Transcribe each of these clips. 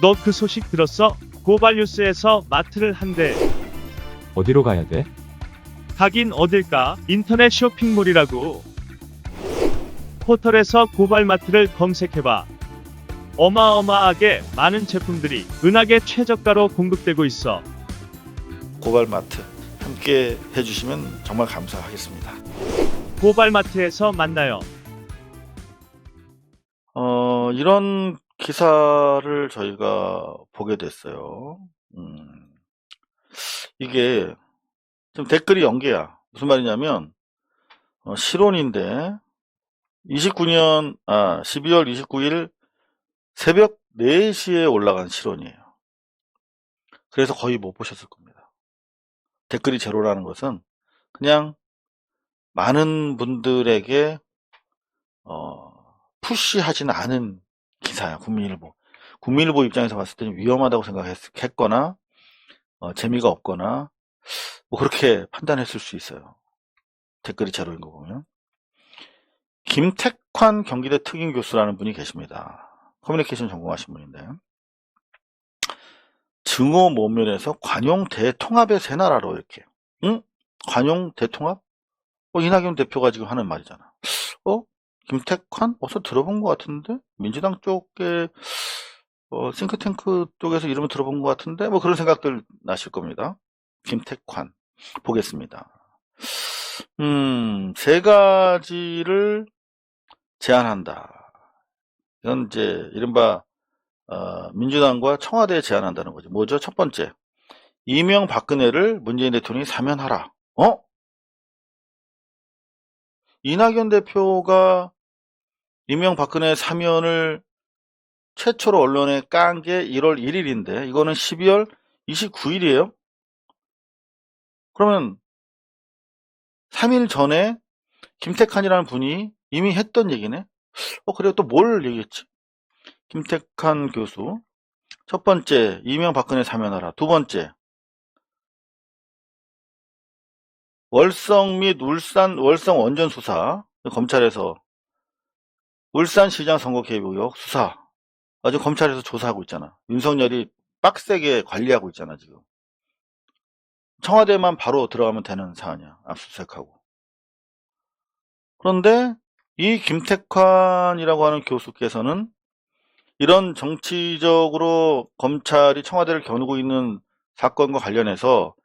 너 그 소식 들었어? 고발뉴스에서 마트를 한대. 어디로 가야 돼? 가긴 어딜까? 인터넷 쇼핑몰이라고. 포털에서 고발마트를 검색해봐. 어마어마하게 많은 제품들이 은하계 최저가로 공급되고 있어. 고발마트 함께 해주시면 정말 감사하겠습니다. 고발마트에서 만나요. 이런 기사를 저희가 보게 됐어요. 이게 지금 댓글이 연계야. 무슨 말이냐면 실온인데 12월 29일 새벽 4시에 올라간 실온이에요. 그래서 거의 못 보셨을 겁니다. 댓글이 제로라는 것은 그냥 많은 분들에게 푸시하지는 않은 기사야. 국민일보 입장에서 봤을 때는 위험하다고 생각했거나 재미가 없거나 뭐 그렇게 판단했을 수 있어요. 댓글이 제로인 거 보면. 김택환 경기대 특임 교수라는 분이 계십니다. 커뮤니케이션 전공하신 분인데 증오 모면에서 관용 대통합의 새 나라로 이렇게. 응? 관용 대통합? 이낙연 대표가 지금 하는 말이잖아. 김택환? 어디서 들어본 것 같은데? 민주당 쪽에 싱크탱크 쪽에서 이름을 들어본 것 같은데? 뭐 그런 생각들 나실 겁니다. 김택환 보겠습니다. 세 가지를 제안한다. 이건 이제 이른바 민주당과 청와대에 제안한다는 거죠. 뭐죠? 첫 번째, 이명박근혜를 문재인 대통령이 사면하라. 이낙연 대표가 이명박근혜 사면을 최초로 언론에 깐 게 1월 1일인데 이거는 12월 29일이에요. 그러면 3일 전에 김택환이라는 분이 이미 했던 얘기네. 그래요. 또 뭘 얘기했지? 김택환 교수. 첫 번째, 이명박근혜 사면하라. 두 번째, 월성 및 월성 원전 수사. 검찰에서 울산시장 선거 개입 의혹 수사. 아주 검찰에서 조사하고 있잖아. 윤석열이 빡세게 관리하고 있잖아, 지금. 청와대만 바로 들어가면 되는 사안이야. 압수수색하고. 그런데 이 김택환이라고 하는 교수께서는 이런 정치적으로 검찰이 청와대를 겨누고 있는 사건과 관련해서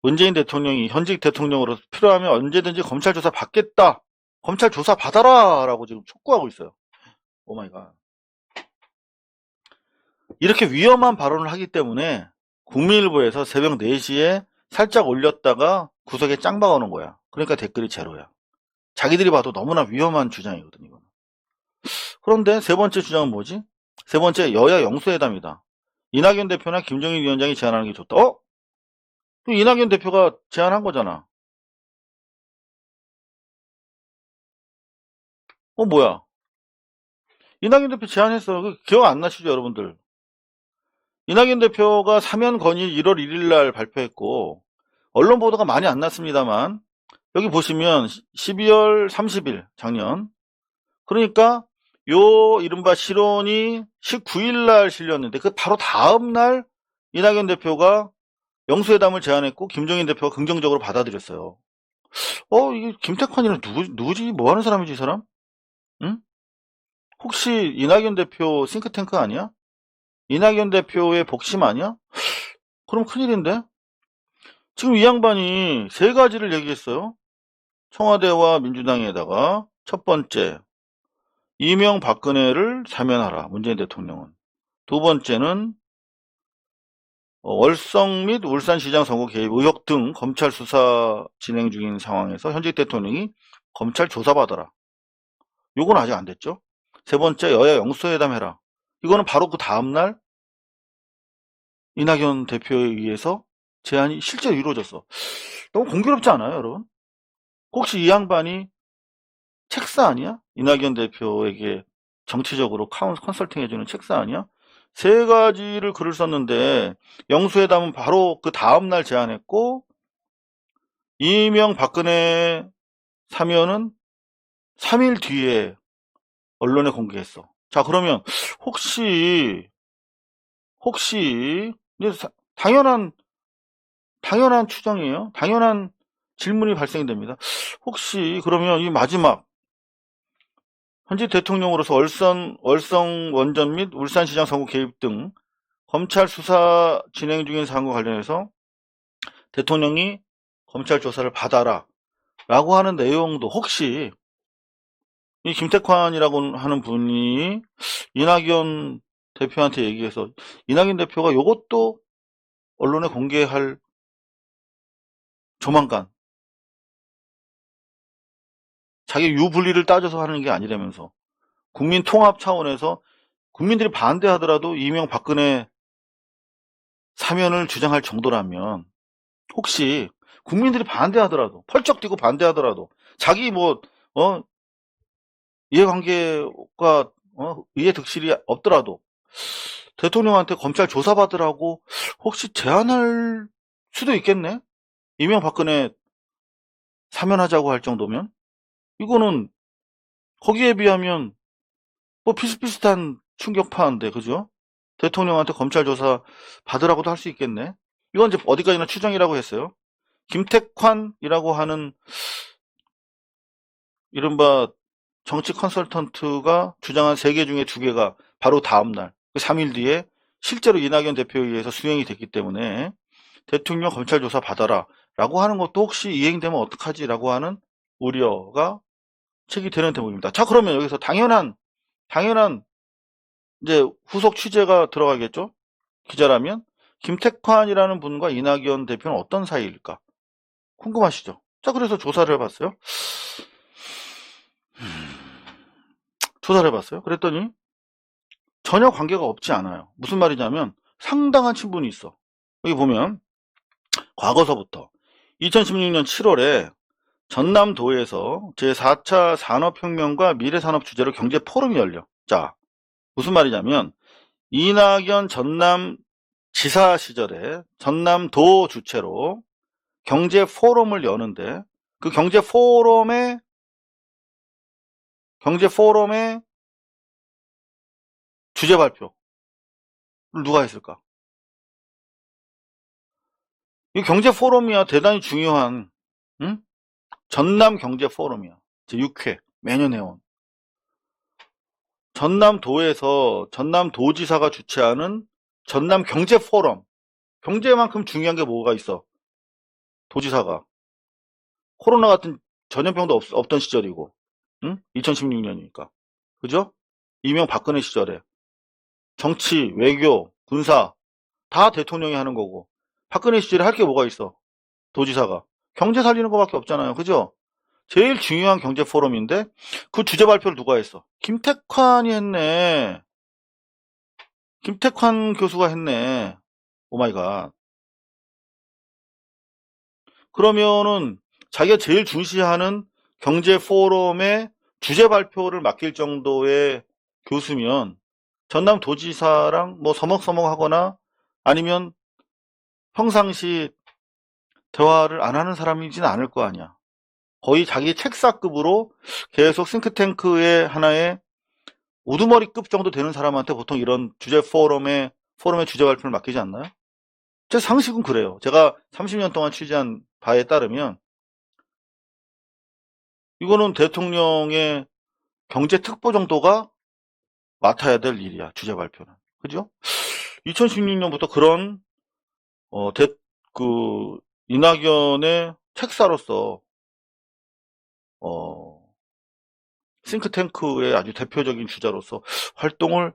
문재인 대통령이 현직 대통령으로 필요하면 언제든지 검찰 조사 받겠다. 검찰 조사 받아라 라고 지금 촉구하고 있어요. 오마이갓. 이렇게 위험한 발언을 하기 때문에 국민일보에서 새벽 4시에 살짝 올렸다가 구석에 짱 박아놓은 거야. 그러니까 댓글이 제로야. 자기들이 봐도 너무나 위험한 주장이거든, 이거는. 그런데 세 번째 주장은 뭐지? 세 번째, 여야 영수회담이다. 이낙연 대표나 김정인 위원장이 제안하는 게 좋다. 그 이낙연 대표가 제안한 거잖아. 뭐야? 이낙연 대표 제안했어. 기억 안 나시죠, 여러분들? 이낙연 대표가 사면 건의 1월 1일 날 발표했고, 언론 보도가 많이 안 났습니다만, 여기 보시면 12월 30일, 작년. 그러니까 요 이른바 실언이 19일 날 실렸는데, 그 바로 다음 날 이낙연 대표가 영수회담을 제안했고, 김종인 대표가 긍정적으로 받아들였어요. 이게 김택환이는 누구지? 뭐 하는 사람이지, 이 사람? 응? 혹시 이낙연 대표 싱크탱크 아니야? 이낙연 대표의 복심 아니야? 그럼 큰일인데? 지금 이 양반이 세 가지를 얘기했어요. 청와대와 민주당에다가 첫 번째, 이명박근혜를 사면하라. 문재인 대통령은. 두 번째는 월성 및 울산시장 선거 개입 의혹 등 검찰 수사 진행 중인 상황에서 현직 대통령이 검찰 조사받아라. 요건 아직 안 됐죠. 세 번째, 여야 영수회담 해라. 이거는 바로 그 다음날 이낙연 대표에 의해서 제안이 실제로 이루어졌어. 너무 공교롭지 않아요, 여러분? 혹시 이 양반이 책사 아니야? 이낙연 대표에게 정치적으로 컨설팅 해주는 책사 아니야? 세 가지를 글을 썼는데 영수회담은 바로 그 다음날 제안했고 이명박근혜 사면은 3일 뒤에 언론에 공개했어. 자, 그러면 혹시 혹시 당연한 추정이에요. 당연한 질문이 발생됩니다. 혹시 그러면 이 마지막 현재 대통령으로서 월성 원전 및 울산시장 선거 개입 등 검찰 수사 진행 중인 사안과 관련해서 대통령이 검찰 조사를 받아라 라고 하는 내용도 혹시 이 김태환이라고 하는 분이 이낙연 대표한테 얘기해서 이낙연 대표가 요것도 언론에 공개할 조만간 자기 유불리를 따져서 하는 게 아니라면서 국민 통합 차원에서 국민들이 반대하더라도 이명박근혜 사면을 주장할 정도라면 혹시 국민들이 반대하더라도 펄쩍 뛰고 반대하더라도 자기 이해관계가 이해득실이 없더라도 대통령한테 검찰 조사받으라고 혹시 제안할 수도 있겠네? 이명박근혜 사면하자고 할 정도면? 이거는 거기에 비하면 뭐 비슷비슷한 충격파인데, 그죠? 대통령한테 검찰 조사 받으라고도 할 수 있겠네? 이건 이제 어디까지나 추정이라고 했어요. 김택환이라고 하는 이른바 정치 컨설턴트가 주장한 3개 중에 2개가 바로 다음날, 3일 뒤에 실제로 이낙연 대표에 의해서 수행이 됐기 때문에 대통령 검찰 조사 받아라 라고 하는 것도 혹시 이행되면 어떡하지 라고 하는 우려가 제기되는 대목입니다. 자, 그러면 여기서 당연한 이제 후속 취재가 들어가겠죠? 기자라면 김택환이라는 분과 이낙연 대표는 어떤 사이일까? 궁금하시죠? 자, 그래서 조사를 해봤어요. 그랬더니 전혀 관계가 없지 않아요. 무슨 말이냐면 상당한 친분이 있어. 여기 보면 과거서부터 2016년 7월에 전남도에서 제4차 산업혁명과 미래산업 주제로 경제포럼이 열려. 자, 무슨 말이냐면 이낙연 전남지사 시절에 전남도 주최로 경제포럼을 여는데 그 경제포럼의 주제 발표를 누가 했을까? 이 경제포럼이야 대단히 중요한 전남 경제포럼이야. 제6회 매년 해온 전남도에서 전남도지사가 주최하는 전남 경제포럼. 경제만큼 중요한 게 뭐가 있어? 도지사가 코로나 같은 전염병도 없던 시절이고 2016년이니까 그죠? 이명박근혜 시절에 정치, 외교, 군사 다 대통령이 하는 거고 박근혜 시절에 할 게 뭐가 있어? 도지사가 경제 살리는 거밖에 없잖아요. 그죠? 제일 중요한 경제 포럼인데 그 주제 발표를 누가 했어? 김택환이 했네. 김택환 교수가 했네. 오마이갓. 그러면은 자기가 제일 중시하는 경제 포럼의 주제 발표를 맡길 정도의 교수면 전남도지사랑 뭐 서먹서먹하거나 아니면 평상시 대화를 안 하는 사람이진 않을 거 아니야. 거의 자기 책사급으로 계속 싱크탱크의 하나의 우두머리급 정도 되는 사람한테 보통 이런 주제 포럼의 주제 발표를 맡기지 않나요? 제 상식은 그래요. 제가 30년 동안 취재한 바에 따르면 이거는 대통령의 경제특보 정도가 맡아야 될 일이야. 주제 발표는. 그죠? 2016년부터 그런 이낙연의 책사로서 싱크탱크의 아주 대표적인 주자로서 활동을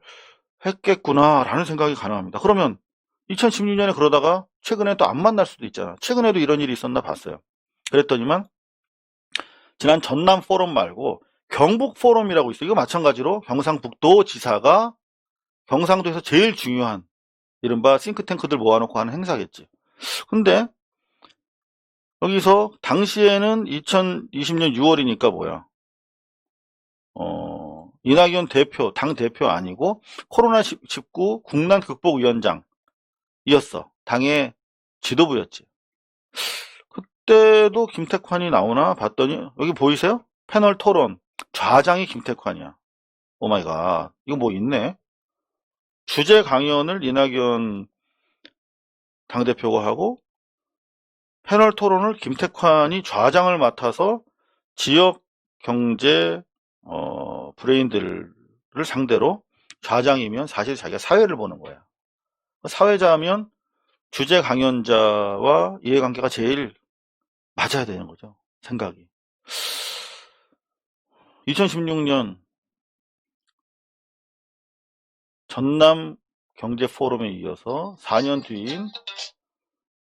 했겠구나라는 생각이 가능합니다. 그러면 2016년에 그러다가 최근에 또 안 만날 수도 있잖아. 최근에도 이런 일이 있었나 봤어요. 그랬더니만 지난 전남 포럼 말고 경북 포럼이라고 있어요. 이거 마찬가지로 경상북도 지사가 경상도에서 제일 중요한 이른바 싱크탱크들 모아놓고 하는 행사겠지. 근데 여기서 당시에는 2020년 6월이니까 뭐야. 이낙연 대표, 당 대표 아니고 코로나19 국난 극복위원장이었어. 당의 지도부였지. 그때도 김택환이 나오나 봤더니 여기 보이세요? 패널 토론 좌장이 김택환이야. 오마이갓. 이거 뭐 있네. 주제 강연을 이낙연 당대표가 하고 패널 토론을 김택환이 좌장을 맡아서 지역 경제 브레인들을 상대로 좌장이면 사실 자기가 사회를 보는 거야. 사회자면 주제 강연자와 이해관계가 제일 맞아야 되는 거죠. 생각이. 2016년 전남 경제포럼에 이어서 4년 뒤인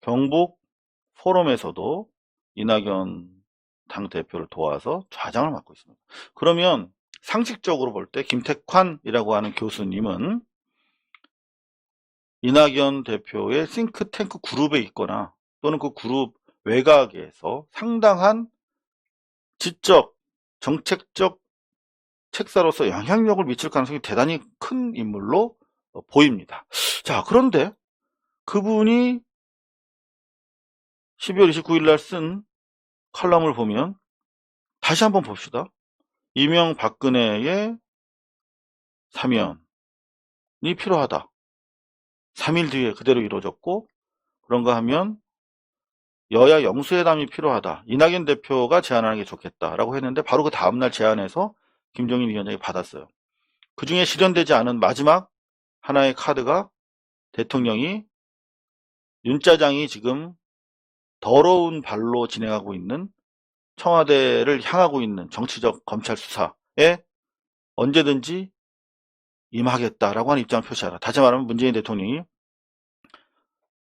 경북 포럼에서도 이낙연 당대표를 도와서 좌장을 맡고 있습니다. 그러면 상식적으로 볼 때 김택환이라고 하는 교수님은 이낙연 대표의 싱크탱크 그룹에 있거나 또는 그 그룹 외곽에서 상당한 지적, 정책적 책사로서 영향력을 미칠 가능성이 대단히 큰 인물로 보입니다. 자, 그런데 그분이 12월 29일 날 쓴 칼럼을 보면 다시 한번 봅시다. 이명박근혜의 사면이 필요하다. 3일 뒤에 그대로 이루어졌고 그런가 하면 여야 영수회담이 필요하다. 이낙연 대표가 제안하는 게 좋겠다라고 했는데 바로 그 다음날 제안해서 김종인 위원장이 받았어요. 그 중에 실현되지 않은 마지막 하나의 카드가 대통령이 윤짜장이 지금 더러운 발로 진행하고 있는 청와대를 향하고 있는 정치적 검찰 수사에 언제든지 임하겠다라고 하는 입장을 표시하라. 다시 말하면 문재인 대통령이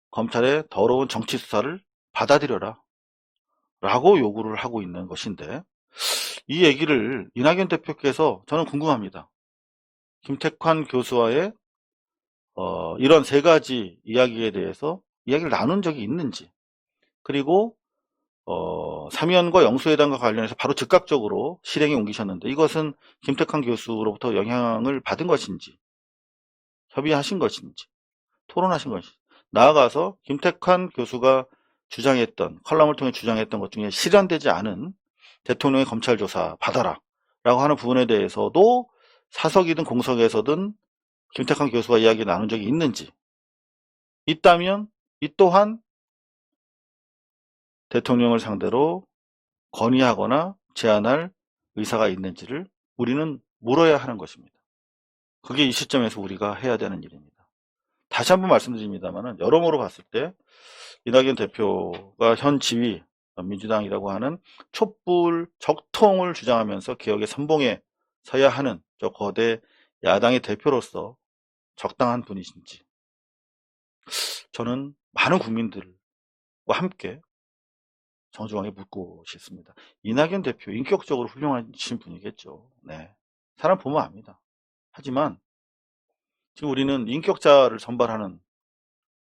검찰의 더러운 정치 수사를 받아들여라 라고 요구를 하고 있는 것인데 이 얘기를 이낙연 대표께서 저는 궁금합니다. 김택환 교수와의 이런 세 가지 이야기에 대해서 이야기를 나눈 적이 있는지 그리고 사면과 영수회담과 관련해서 바로 즉각적으로 실행에 옮기셨는데 이것은 김택환 교수로부터 영향을 받은 것인지 협의하신 것인지 토론하신 것인지 나아가서 김택환 교수가 주장했던 컬럼을 통해 주장했던 것 중에 실현되지 않은 대통령의 검찰 조사 받아라 라고 하는 부분에 대해서도 사석이든 공석에서든 김택환 교수와 이야기 나눈 적이 있는지 있다면 이 또한 대통령을 상대로 건의하거나 제안할 의사가 있는지를 우리는 물어야 하는 것입니다. 그게 이 시점에서 우리가 해야 되는 일입니다. 다시 한번 말씀드립니다만 여러모로 봤을 때 이낙연 대표가 현 지위 민주당이라고 하는 촛불 적통을 주장하면서 개혁의 선봉에 서야 하는 저 거대 야당의 대표로서 적당한 분이신지 저는 많은 국민들과 함께 정중하게 묻고 싶습니다. 이낙연 대표 인격적으로 훌륭하신 분이겠죠. 네, 사람 보면 압니다. 하지만 지금 우리는 인격자를 선발하는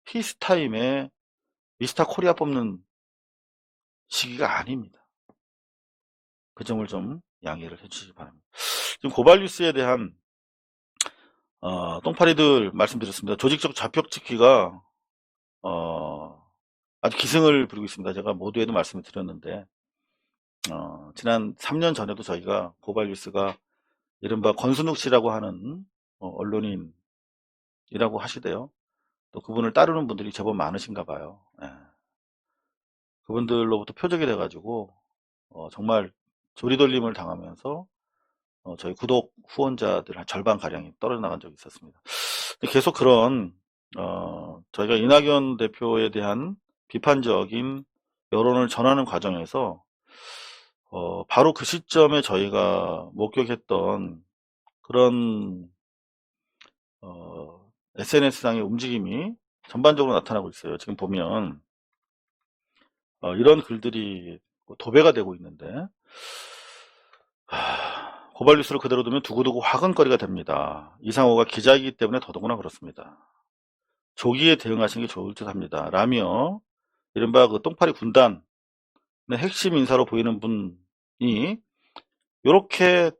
피스타임에 미스터 코리아 뽑는 시기가 아닙니다. 그 점을 좀 양해를 해주시기 바랍니다. 지금 고발뉴스에 대한 똥파리들 말씀드렸습니다. 조직적 좌표찍기가 아주 기승을 부리고 있습니다. 제가 모두에도 말씀을 드렸는데 지난 3년 전에도 저희가 고발뉴스가 이른바 권순욱 씨라고 하는 언론인이라고 하시대요. 또 그분을 따르는 분들이 제법 많으신가 봐요. 예. 그분들로부터 표적이 돼가지고 정말 조리돌림을 당하면서 저희 구독 후원자들 한 절반가량이 떨어져 나간 적이 있었습니다. 계속 그런 저희가 이낙연 대표에 대한 비판적인 여론을 전하는 과정에서 바로 그 시점에 저희가 목격했던 그런 SNS상의 움직임이 전반적으로 나타나고 있어요. 지금 보면 이런 글들이 도배가 되고 있는데 고발뉴스를 그대로 두면 두고두고 화근거리가 됩니다. 이상호가 기자이기 때문에 더더구나 그렇습니다. 조기에 대응하시는 게 좋을 듯 합니다. 라며 이른바 그 똥파리 군단의 핵심 인사로 보이는 분이 이렇게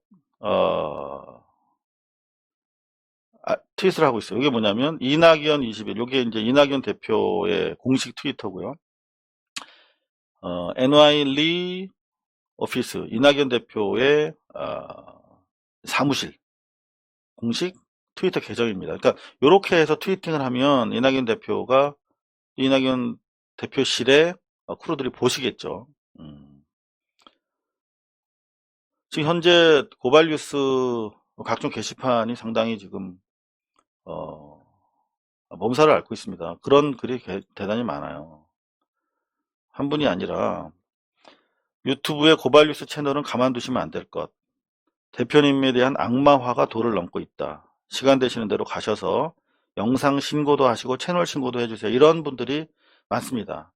트윗을 하고 있어요. 이게 뭐냐면 이낙연 20일 이게 이제 이낙연 대표의 공식 트위터고요. NY 리 오피스 이낙연 대표의 사무실 공식 트위터 계정입니다. 그러니까 요렇게 해서 트위팅을 하면 이낙연 대표실의 크루들이 보시겠죠. 지금 현재 고발뉴스 각종 게시판이 상당히 지금 몸살을 앓고 있습니다. 그런 글이 대단히 많아요. 한 분이 아니라 유튜브의 고발뉴스 채널은 가만두시면 안 될 것. 대표님에 대한 악마화가 도를 넘고 있다. 시간 되시는 대로 가셔서 영상 신고도 하시고 채널 신고도 해주세요. 이런 분들이 많습니다.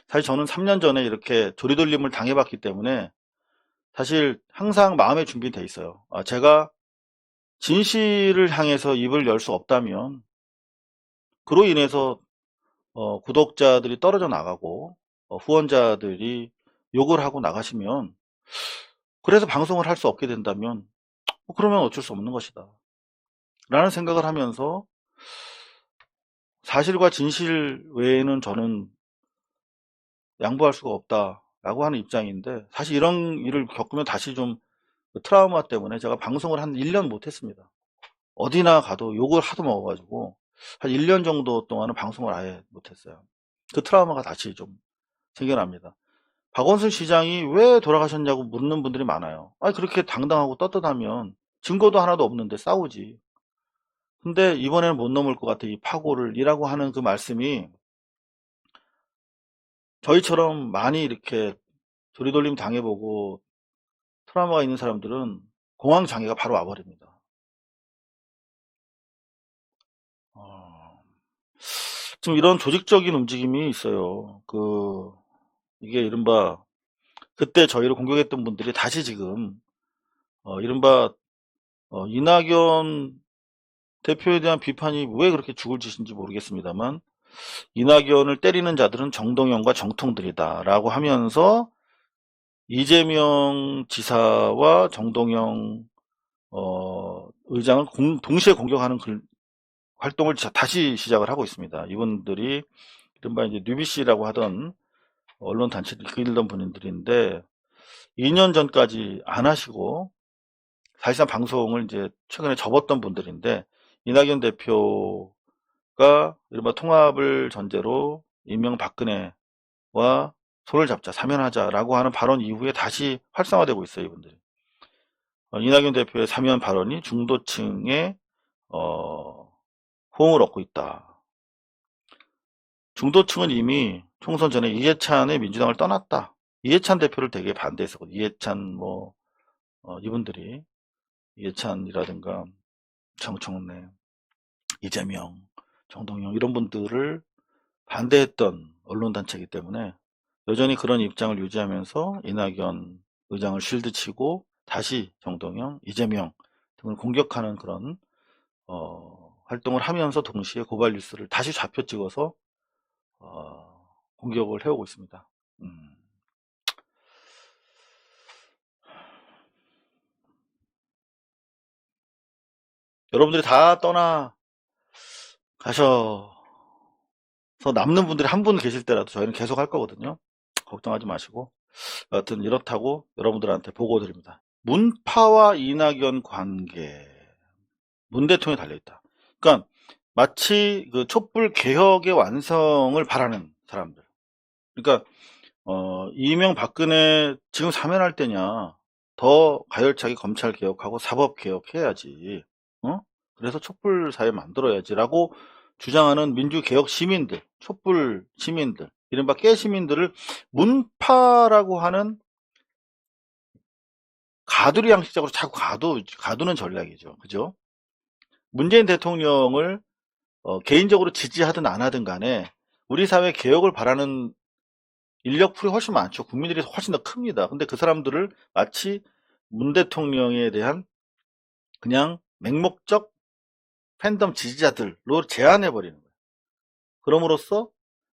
사실 저는 3년 전에 이렇게 조리돌림을 당해봤기 때문에 사실 항상 마음의 준비는 돼 있어요. 제가 진실을 향해서 입을 열 수 없다면 그로 인해서 구독자들이 떨어져 나가고 후원자들이 욕을 하고 나가시면, 그래서 방송을 할 수 없게 된다면 그러면 어쩔 수 없는 것이다 라는 생각을 하면서 사실과 진실 외에는 저는 양보할 수가 없다라고 하는 입장인데, 사실 이런 일을 겪으면 다시 좀 트라우마 때문에 제가 방송을 한 1년 못했습니다. 어디나 가도 욕을 하도 먹어가지고 한 1년 정도 동안은 방송을 아예 못했어요. 그 트라우마가 다시 좀 생겨납니다. 박원순 시장이 왜 돌아가셨냐고 묻는 분들이 많아요. 아니, 그렇게 당당하고 떳떳하면 증거도 하나도 없는데 싸우지. 근데 이번에는 못 넘을 것 같아, 이 파고를 이라고 하는 그 말씀이, 저희처럼 많이 이렇게 조리돌림 당해보고 트라우마가 있는 사람들은 공황장애가 바로 와버립니다. 지금 이런 조직적인 움직임이 있어요. 이게 이른바 그때 저희를 공격했던 분들이 다시 지금 이른바 이낙연 대표에 대한 비판이 왜 그렇게 죽을 짓인지 모르겠습니다만, 이낙연을 때리는 자들은 정동영과 정통들이다 라고 하면서 이재명 지사와 정동영 의장을 동시에 공격하는 활동을 다시 시작을 하고 있습니다. 이분들이 이른바 이제 뉴비씨라고 하던 언론 단체를 이끌던 분들인데 2년 전까지 안 하시고 사실상 방송을 이제 최근에 접었던 분들인데, 이낙연 대표가 이른바 통합을 전제로 이명박근혜와 손을 잡자, 사면하자라고 하는 발언 이후에 다시 활성화되고 있어요, 이분들이. 이낙연 대표의 사면 발언이 중도층의 호응을 얻고 있다. 중도층은 이미 총선 전에 이해찬의 민주당을 떠났다. 이해찬 대표를 되게 반대했었거든요. 이해찬 이분들이 이해찬이라든가 정청래, 이재명, 정동영 이런 분들을 반대했던 언론단체이기 때문에 여전히 그런 입장을 유지하면서 이낙연 의장을 쉴드치고 다시 정동영, 이재명 등을 공격하는 그런 활동을 하면서 동시에 고발 뉴스를 다시 좌표 찍어서 공격을 해오고 있습니다. 여러분들이 다 떠나 가셔서 남는 분들이 한 분 계실 때라도 저희는 계속 할 거거든요. 걱정하지 마시고, 여하튼 이렇다고 여러분들한테 보고드립니다. 문파와 이낙연 관계, 문 대통령이 달려있다. 그러니까 마치 그 촛불 개혁의 완성을 바라는 사람들. 그러니까 이명 박근혜 지금 사면할 때냐, 더 가열차게 검찰 개혁하고 사법 개혁해야지, 그래서 촛불 사회 만들어야지라고 주장하는 민주개혁 시민들, 촛불 시민들, 이른바 깨시민들을 문파라고 하는 가두리 양식적으로 자꾸 가두는 전략이죠. 그죠? 문재인 대통령을 개인적으로 지지하든 안 하든 간에 우리 사회 개혁을 바라는 인력풀이 훨씬 많죠. 국민들이 훨씬 더 큽니다. 근데 그 사람들을 마치 문 대통령에 대한 그냥 맹목적 팬덤 지지자들로 제한해버리는 거예요. 그럼으로써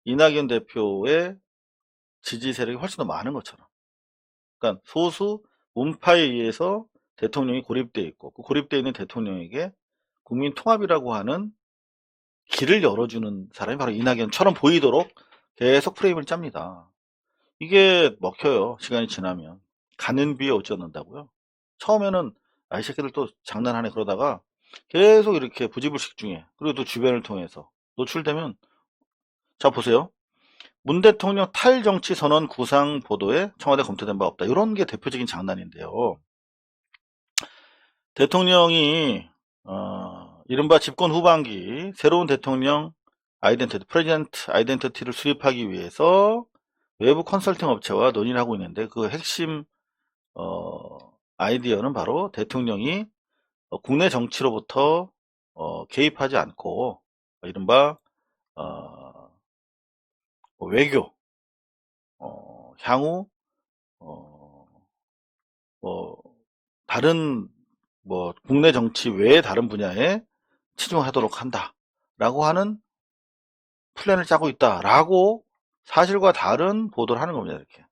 이낙연 대표의 지지 세력이 훨씬 더 많은 것처럼. 그러니까 소수 문파에 의해서 대통령이 고립되어 있고, 그 고립되어 있는 대통령에게 국민 통합이라고 하는 길을 열어주는 사람이 바로 이낙연처럼 보이도록 계속 프레임을 짭니다. 이게 먹혀요. 시간이 지나면. 가는 비에 어쩌는다고요. 처음에는 이 새끼들 또 장난하네 그러다가 계속 이렇게 부지불식 중에, 그리고 또 주변을 통해서 노출되면, 자, 보세요. 문 대통령 탈정치 선언 구상 보도에 청와대 검토된 바 없다. 이런 게 대표적인 장난인데요. 대통령이 이른바 집권 후반기 새로운 대통령 아이덴티티, 프레지던트 아이덴티티를 수립하기 위해서 외부 컨설팅 업체와 논의를 하고 있는데, 그 핵심 아이디어는 바로 대통령이 국내 정치로부터 개입하지 않고 이른바 외교, 향후 다른 국내 정치 외의 다른 분야에 치중하도록 한다라고 하는 플랜을 짜고 있다라고 사실과 다른 보도를 하는 겁니다. 이렇게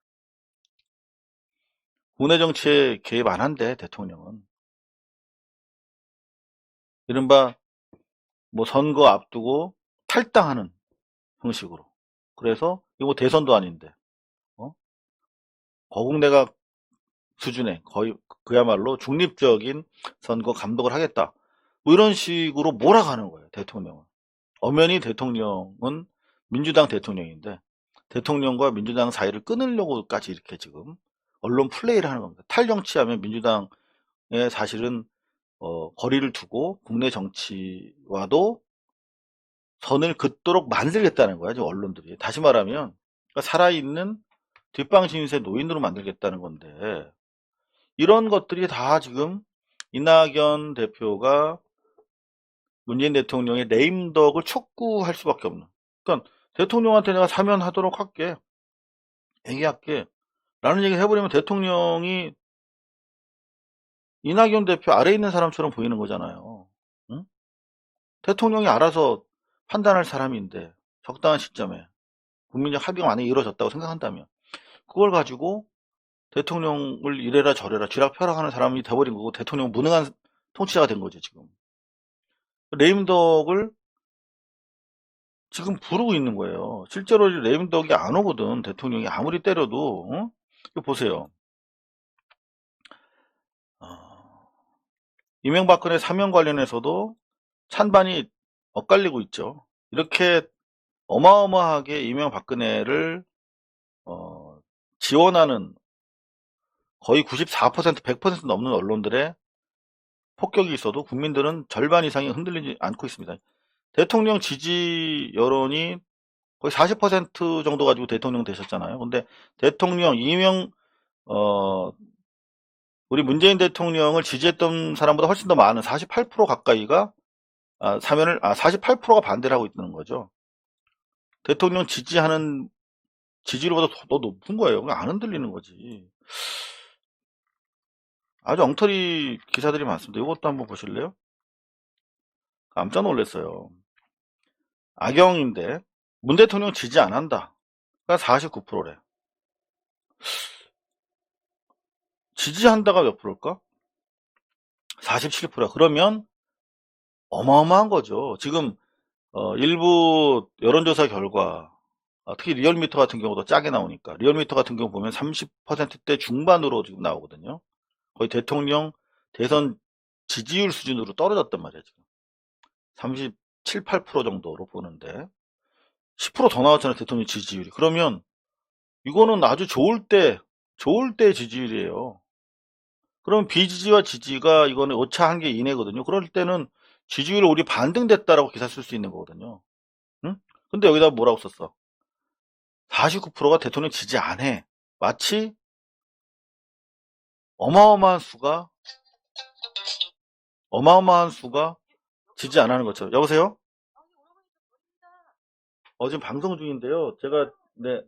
국내 정치에 개입 안 한대 대통령은. 이른바 선거 앞두고 탈당하는 형식으로. 그래서 이거 대선도 아닌데 거국내각 수준의 거의 그야말로 중립적인 선거 감독을 하겠다. 이런 식으로 몰아가는 거예요, 대통령은. 엄연히 대통령은 민주당 대통령인데 대통령과 민주당 사이를 끊으려고까지 이렇게 지금 언론 플레이를 하는 겁니다. 탈정치하면 민주당에 사실은 거리를 두고 국내 정치와도 선을 긋도록 만들겠다는 거야, 지금 언론들이. 다시 말하면 살아있는 뒷방 신세 노인으로 만들겠다는 건데, 이런 것들이 다 지금 이낙연 대표가 문재인 대통령의 레임덕을 촉구할 수밖에 없는. 그러니까 대통령한테 내가 사면하도록 할게, 얘기할게 라는 얘기를 해버리면 대통령이 이낙연 대표 아래에 있는 사람처럼 보이는 거잖아요. 응? 대통령이 알아서 판단할 사람인데 적당한 시점에 국민적 합의가 만약에 이루어졌다고 생각한다면 그걸 가지고 대통령을 이래라 저래라 쥐락펴락하는 사람이 돼버린 거고 대통령은 무능한 통치자가 된 거죠. 지금 레임덕을 지금 부르고 있는 거예요. 실제로 레임덕이 안 오거든. 대통령이 아무리 때려도. 이거 보세요. 이명박근혜 사면 관련해서도 찬반이 엇갈리고 있죠. 이렇게 어마어마하게 이명박근혜를 지원하는 거의 94%, 100% 넘는 언론들의 폭격이 있어도 국민들은 절반 이상이 흔들리지 않고 있습니다. 대통령 지지 여론이 거의 40% 정도 가지고 대통령 되셨잖아요. 근데 대통령 우리 문재인 대통령을 지지했던 사람보다 훨씬 더 많은 48% 가까이가 48%가 반대를 하고 있다는 거죠. 대통령 지지하는 지지율보다 더 높은 거예요. 안 흔들리는 거지. 아주 엉터리 기사들이 많습니다. 이것도 한번 보실래요? 깜짝 놀랐어요. 악영인데 문 대통령 지지 안 한다. 그러니까 49%래. 지지한다가 몇 프로일까? 47%. 그러면 어마어마한 거죠. 지금 일부 여론조사 결과 특히 리얼미터 같은 경우도 짜게 나오니까 리얼미터 같은 경우 보면 30%대 중반으로 지금 나오거든요. 거의 대통령 대선 지지율 수준으로 떨어졌단 말이에요. 지금 37, 8% 정도로 보는데 10%더 나왔잖아요. 대통령 지지율이. 그러면 이거는 아주 좋을 때 지지율이에요. 그럼 비지지와 지지가 이거는 오차 한 개 이내거든요. 그럴 때는 지지율 우리 반등됐다라고 기사 쓸 수 있는 거거든요. 응? 근데 여기다 뭐라고 썼어? 49%가 대통령 지지 안 해. 마치 어마어마한 수가 지지 안 하는 것처럼. 여보세요? 지금 방송 중인데요. 제가 네.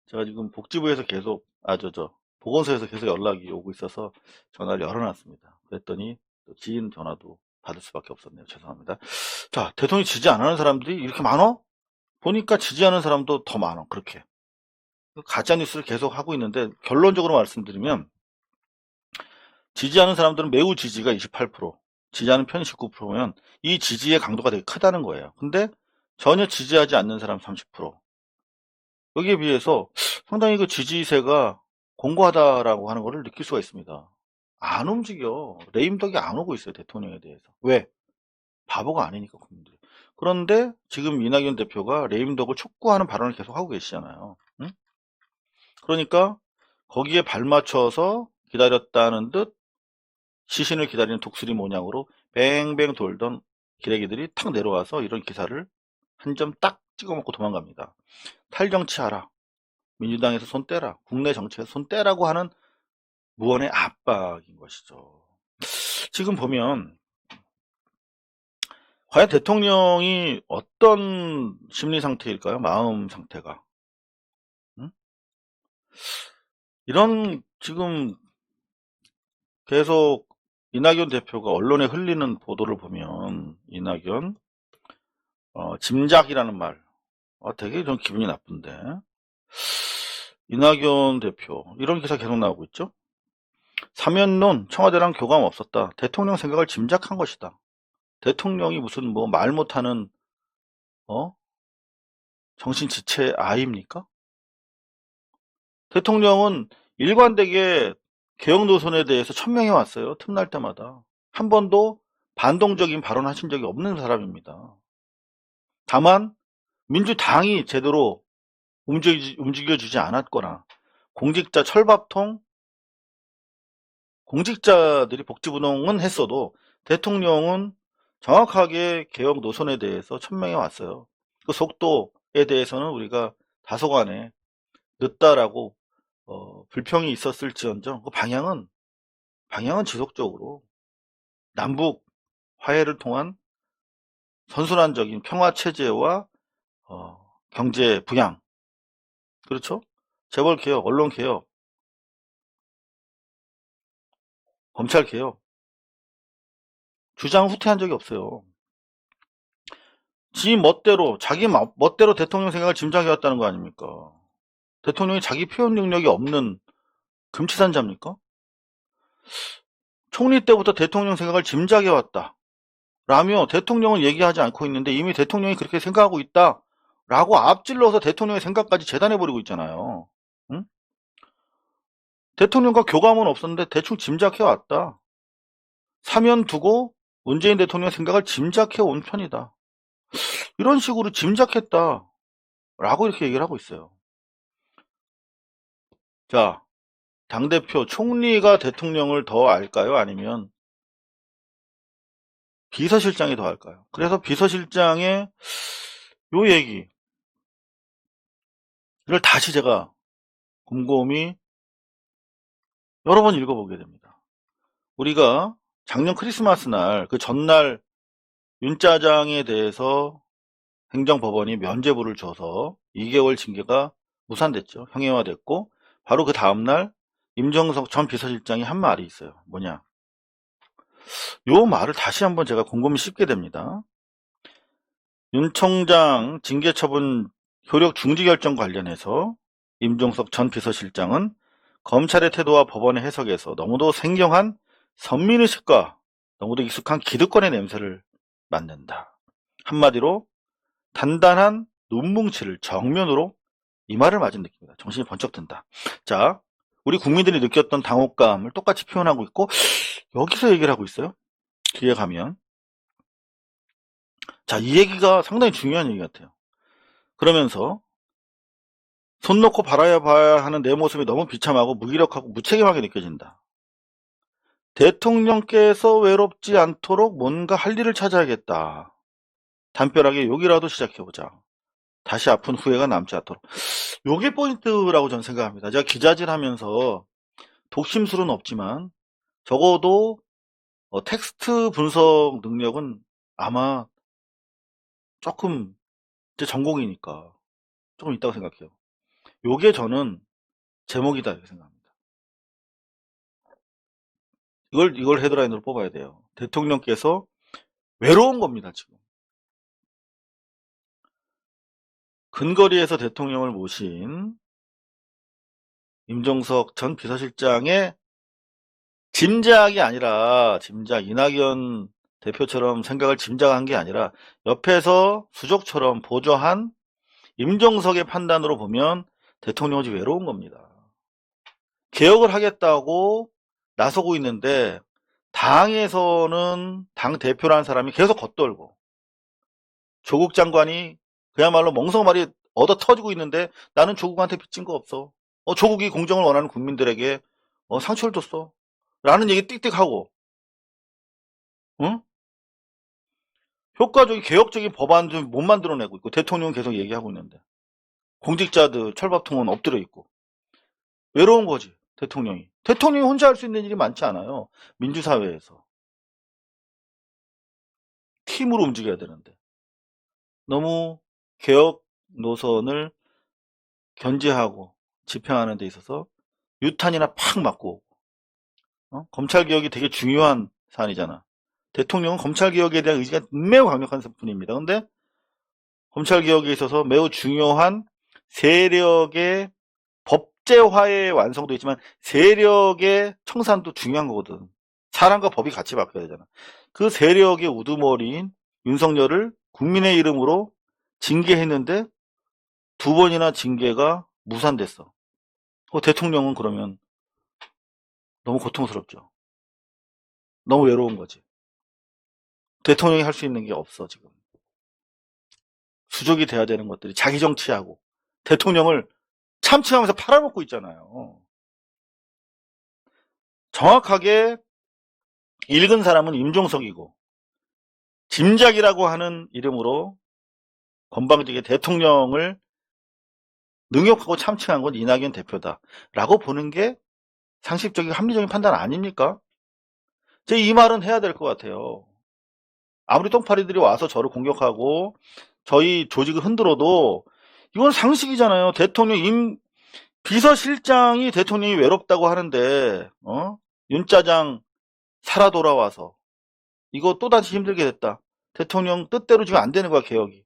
제가 지금 복지부에서 계속 보건소에서 계속 연락이 오고 있어서 전화를 열어놨습니다. 그랬더니 지인 전화도 받을 수밖에 없었네요. 죄송합니다. 자, 대통령이 지지 안 하는 사람들이 이렇게 많어? 보니까 지지하는 사람도 더 많아. 그렇게 가짜뉴스를 계속 하고 있는데 결론적으로 말씀드리면 지지하는 사람들은 매우 지지가 28%, 지지하는 편이 19%면 이 지지의 강도가 되게 크다는 거예요. 근데 전혀 지지하지 않는 사람 30%. 여기에 비해서 상당히 그 지지세가 공고하다라고 하는 것을 느낄 수가 있습니다. 안 움직여. 레임덕이 안 오고 있어요, 대통령에 대해서. 왜? 바보가 아니니까, 국민들이. 그런데 지금 이낙연 대표가 레임덕을 촉구하는 발언을 계속 하고 계시잖아요. 응? 그러니까 거기에 발맞춰서 기다렸다는 듯 시신을 기다리는 독수리 모양으로 뱅뱅 돌던 기레기들이 탁 내려와서 이런 기사를 한 점 딱 찍어먹고 도망갑니다. 탈정치하라. 민주당에서 손 떼라. 국내 정치에서 손 떼라고 하는 무언의 압박인 것이죠. 지금 보면 과연 대통령이 어떤 심리 상태일까요? 마음 상태가. 응? 이런 지금 계속 이낙연 대표가 언론에 흘리는 보도를 보면 이낙연 짐작이라는 말 되게 좀 기분이 나쁜데 이낙연 대표 이런 기사 계속 나오고 있죠. 사면론 청와대랑 교감 없었다. 대통령 생각을 짐작한 것이다. 대통령이 무슨 뭐 말 못하는 정신지체 아이입니까? 대통령은 일관되게 개혁 노선에 대해서 천명해 왔어요. 틈날 때마다. 한 번도 반동적인 발언하신 적이 없는 사람입니다. 다만 민주당이 제대로 움직여주지 않았거나 공직자 철밥통 공직자들이 복지부동은 했어도 대통령은 정확하게 개혁 노선에 대해서 천명해 왔어요. 그 속도에 대해서는 우리가 다소간에 늦다라고 불평이 있었을지언정 그 방향은 지속적으로 남북 화해를 통한 선순환적인 평화 체제와 경제 부양, 그렇죠? 재벌 개혁, 언론 개혁, 검찰 개혁 주장 후퇴한 적이 없어요. 지 멋대로 자기 멋대로 대통령 생각을 짐작해 왔다는 거 아닙니까? 대통령이 자기 표현 능력이 없는 금치산자입니까? 총리 때부터 대통령 생각을 짐작해 왔다 라며 대통령은 얘기하지 않고 있는데 이미 대통령이 그렇게 생각하고 있다 라고 앞질러서 대통령의 생각까지 재단해버리고 있잖아요. 응? 대통령과 교감은 없었는데 대충 짐작해 왔다. 사면 두고 문재인 대통령 생각을 짐작해 온 편이다. 이런 식으로 짐작했다 라고 이렇게 얘기를 하고 있어요. 자, 당대표 총리가 대통령을 더 알까요? 아니면 비서실장이 더 알까요? 그래서 비서실장의 요 얘기 이걸 다시 제가 곰곰이 여러 번 읽어보게 됩니다. 우리가 작년 크리스마스 날 그 전날 윤짜장에 대해서 행정법원이 면죄부를 줘서 2개월 징계가 무산됐죠. 형해화됐고 바로 그 다음날 임정석 전 비서실장이 한 말이 있어요. 뭐냐? 요 말을 다시 한번 제가 곰곰이 씹게 됩니다. 윤 총장 징계 처분 효력 중지 결정 관련해서 임종석 전 비서실장은 검찰의 태도와 법원의 해석에서 너무도 생경한 선민의식과 너무도 익숙한 기득권의 냄새를 맡는다. 한마디로 단단한 눈뭉치를 정면으로 이마를 맞은 느낌이다. 정신이 번쩍 든다. 자, 우리 국민들이 느꼈던 당혹감을 똑같이 표현하고 있고 여기서 얘기를 하고 있어요. 뒤에 가면 자, 이 얘기가 상당히 중요한 얘기 같아요. 그러면서 손 놓고 바라야 봐야 하는 내 모습이 너무 비참하고 무기력하고 무책임하게 느껴진다. 대통령께서 외롭지 않도록 뭔가 할 일을 찾아야겠다. 담벼락에 욕이라도 시작해보자. 다시 아픈 후회가 남지 않도록. 요게 포인트라고 저는 생각합니다. 제가 기자질 하면서 독심술은 없지만 적어도 텍스트 분석 능력은 아마 조금 제 전공이니까 조금 있다고 생각해요. 요게 저는 제목이다 이렇게 생각합니다. 이걸 헤드라인으로 뽑아야 돼요. 대통령께서 외로운 겁니다, 지금. 근거리에서 대통령을 모신 임종석 전 비서실장의 짐작이 아니라 이낙연 대표처럼 생각을 짐작한 게 아니라 옆에서 수족처럼 보조한 임종석의 판단으로 보면 대통령이 외로운 겁니다. 개혁을 하겠다고 나서고 있는데 당에서는 당 대표라는 사람이 계속 겉돌고 조국 장관이 그야말로 멍석말이 얻어 터지고 있는데 나는 조국한테 빚진 거 없어. 조국이 공정을 원하는 국민들에게 상처를 줬어. 라는 얘기 띡띡하고, 응? 효과적인 개혁적인 법안 좀 못 만들어내고 있고 대통령은 계속 얘기하고 있는데 공직자들 철밥통은 엎드려 있고 외로운 거지 대통령이. 대통령이 혼자 할 수 있는 일이 많지 않아요. 민주사회에서 팀으로 움직여야 되는데 너무 개혁 노선을 견제하고 집행하는 데 있어서 유탄이나 팍 맞고 검찰개혁이 되게 중요한 사안이잖아. 대통령은 검찰개혁에 대한 의지가 매우 강력한 분입니다. 근데 검찰개혁에 있어서 매우 중요한 세력의 법제화의 완성도 있지만 세력의 청산도 중요한 거거든. 사람과 법이 같이 바뀌어야 되잖아. 그 세력의 우두머리인 윤석열을 국민의 이름으로 징계했는데 2번이나 징계가 무산됐어. 대통령은 그러면 너무 고통스럽죠. 너무 외로운 거지. 대통령이 할 수 있는 게 없어 지금. 수족이 돼야 되는 것들이 자기 정치하고 대통령을 참칭하면서 팔아먹고 있잖아요. 정확하게 읽은 사람은 임종석이고 짐작이라고 하는 이름으로 건방지게 대통령을 능욕하고 참칭한 건 이낙연 대표다라고 보는 게 상식적인 합리적인 판단 아닙니까? 제 이 말은 해야 될 것 같아요. 아무리 똥파리들이 와서 저를 공격하고 저희 조직을 흔들어도 이건 상식이잖아요. 대통령 비서실장이 대통령이 외롭다고 하는데 윤짜장 살아 돌아와서 이거 또다시 힘들게 됐다. 대통령 뜻대로 지금 안 되는 거야 개혁이.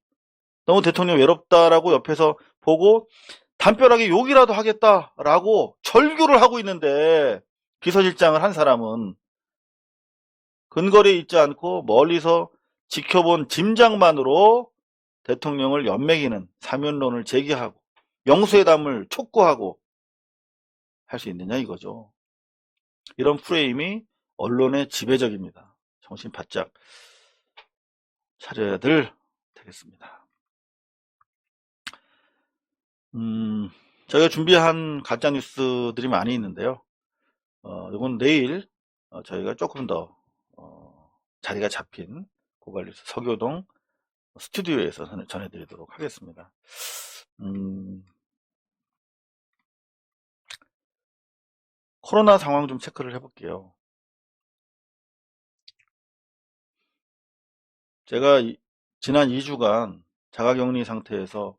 너무 대통령 외롭다라고 옆에서 보고 담벼락에 욕이라도 하겠다라고 절규를 하고 있는데 비서실장을 한 사람은 근거리에 있지 않고 멀리서 지켜본 짐작만으로 대통령을 연맥이는 사면론을 제기하고 영수회담을 촉구하고 할 수 있느냐 이거죠. 이런 프레임이 언론의 지배적입니다. 정신 바짝 차려야 되겠습니다. 저희가 준비한 가짜뉴스들이 많이 있는데요. 이건 내일 저희가 조금 더 자리가 잡힌 고발뉴스 서교동 스튜디오에서 전해드리도록 하겠습니다. 코로나 상황 좀 체크를 해볼게요. 제가 지난 2주간 자가격리 상태에서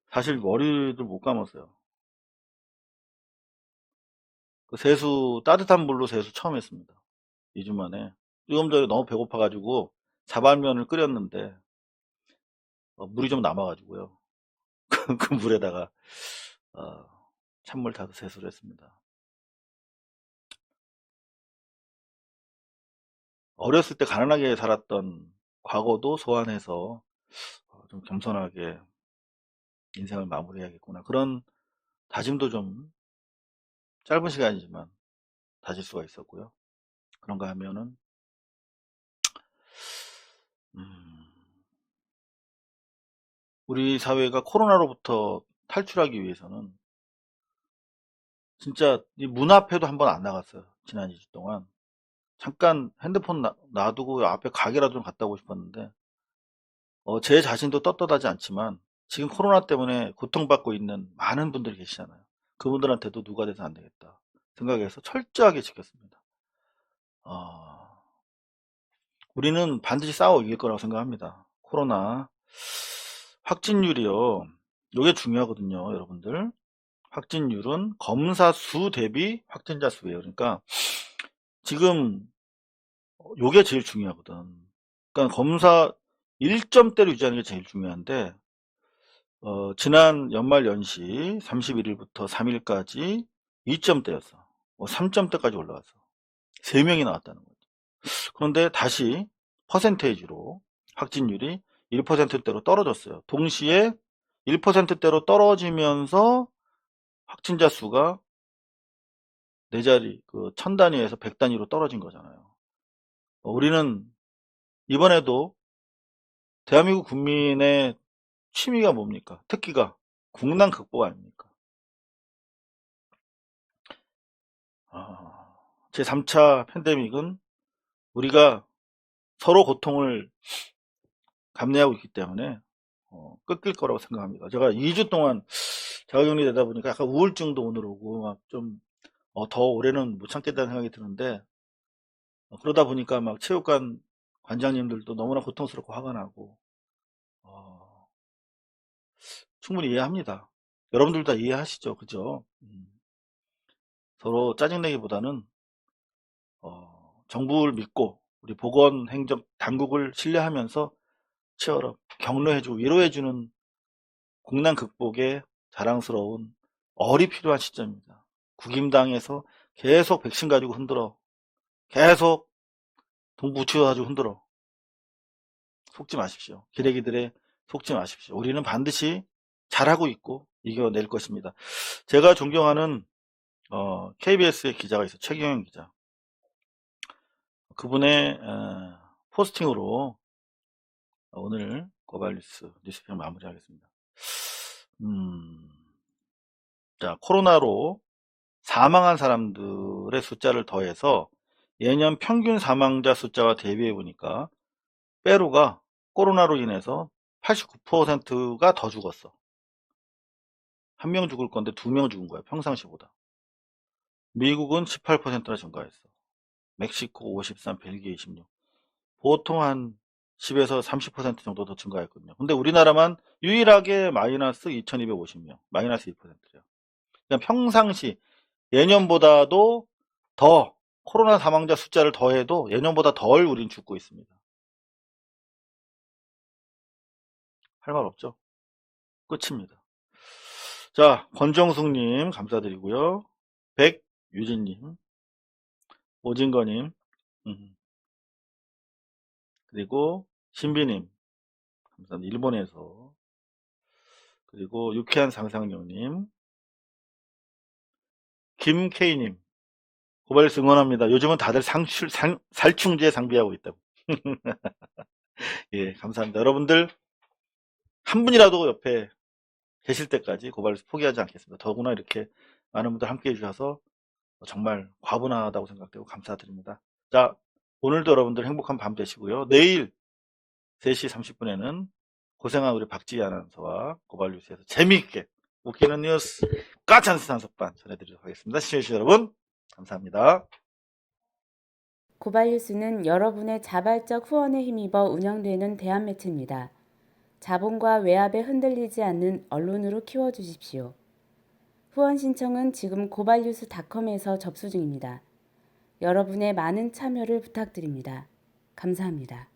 사실 머리를 못 감았어요. 그 세수 따뜻한 물로 세수 처음 했습니다. 2주 만에. 조금 전에 너무 배고파가지고 자발면을 끓였는데 물이 좀 남아가지고요. 그 물에다가 찬물 타서 세수를 했습니다. 어렸을 때 가난하게 살았던 과거도 소환해서 좀 겸손하게 인생을 마무리해야겠구나. 그런 다짐도 좀 짧은 시간이지만 다질 수가 있었고요. 그런가 하면은 우리 사회가 코로나로부터 탈출하기 위해서는 진짜 이 문 앞에도 한번 안 나갔어요. 지난 2주 동안. 잠깐 핸드폰 놔두고 앞에 가게라도 좀 갔다 오고 싶었는데 제 자신도 떳떳하지 않지만 지금 코로나 때문에 고통받고 있는 많은 분들이 계시잖아요. 그분들한테도 누가 돼서 안 되겠다 생각해서 철저하게 지켰습니다. 우리는 반드시 싸워 이길 거라고 생각합니다. 코로나 확진율이요. 이게 중요하거든요, 여러분들. 확진율은 검사 수 대비 확진자 수예요. 그러니까 지금 요게 제일 중요하거든. 그러니까 검사 1점대로 유지하는 게 제일 중요한데 지난 연말 연시 31일부터 3일까지 2점대였어. 3점대까지 올라왔어. 3명이 나왔다는 거죠. 그런데 다시 퍼센테이지로 확진율이 1%대로 떨어졌어요. 동시에 1%대로 떨어지면서 확진자 수가 4자리, 그 1000단위에서 100단위로 떨어진 거잖아요. 우리는 이번에도 대한민국 국민의 취미가 뭡니까? 특기가 국난 극복 아닙니까? 제3차 팬데믹은 우리가 서로 고통을 감내하고 있기 때문에 끊길 거라고 생각합니다. 제가 2주 동안 자가격리 되다 보니까 약간 우울증도 오늘 오고 막 좀 더 올해는 못 참겠다는 생각이 드는데 그러다 보니까 막 체육관 관장님들도 너무나 고통스럽고 화가 나고 충분히 이해합니다. 여러분들도 다 이해하시죠, 그죠? 서로 짜증내기보다는 정부를 믿고 우리 보건행정 당국을 신뢰하면서 치열어 격려해주고 위로해주는 국난 극복에 자랑스러운 얼이 필요한 시점입니다. 국임당에서 계속 백신 가지고 흔들어, 계속 돈 묻혀가지고 흔들어. 속지 마십시오. 기레기들에 속지 마십시오. 우리는 반드시 잘하고 있고 이겨낼 것입니다. 제가 존경하는 KBS의 기자가 있어요. 최경영 기자. 그분의 포스팅으로 오늘 고발뉴스 뉴스평 마무리하겠습니다. 자, 코로나로 사망한 사람들의 숫자를 더해서 예년 평균 사망자 숫자와 대비해 보니까 페루가 코로나로 인해서 89%가 더 죽었어. 1명 죽을 건데 2명 죽은 거야, 평상시보다. 미국은 18%나 증가했어. 멕시코 53, 벨기에 26. 보통 한 10에서 30% 정도 더 증가했거든요. 근데 우리나라만 유일하게 마이너스 2250명, 마이너스 2%래요. 그냥 평상시 예년보다도 더 코로나 사망자 숫자를 더해도 예년보다 덜 우린 죽고 있습니다. 할 말 없죠? 끝입니다. 자, 권정숙님 감사드리고요. 백유진님, 오진거님, 그리고 신비님 감사합니다. 일본에서. 그리고 유쾌한 상상력님, 김케이님, 고발뉴스 응원합니다. 요즘은 다들 살충제 상비하고 있다고. 예, 감사합니다. 여러분들 한 분이라도 옆에 계실 때까지 고발뉴스 포기하지 않겠습니다. 더구나 이렇게 많은 분들 함께 해주셔서 정말 과분하다고 생각되고 감사드립니다. 자, 오늘도 여러분들 행복한 밤 되시고요. 내일 3시 30분에는 고생한 우리 박지희 아나운서와 고발뉴스에서 재미있게 웃기는 뉴스 까찬스 단속반 전해드리도록 하겠습니다. 시청해주신 여러분 감사합니다. 고발뉴스는 여러분의 자발적 후원에 힘입어 운영되는 대한매체입니다. 자본과 외압에 흔들리지 않는 언론으로 키워주십시오. 후원 신청은 지금 고발뉴스닷컴에서 접수 중입니다. 여러분의 많은 참여를 부탁드립니다. 감사합니다.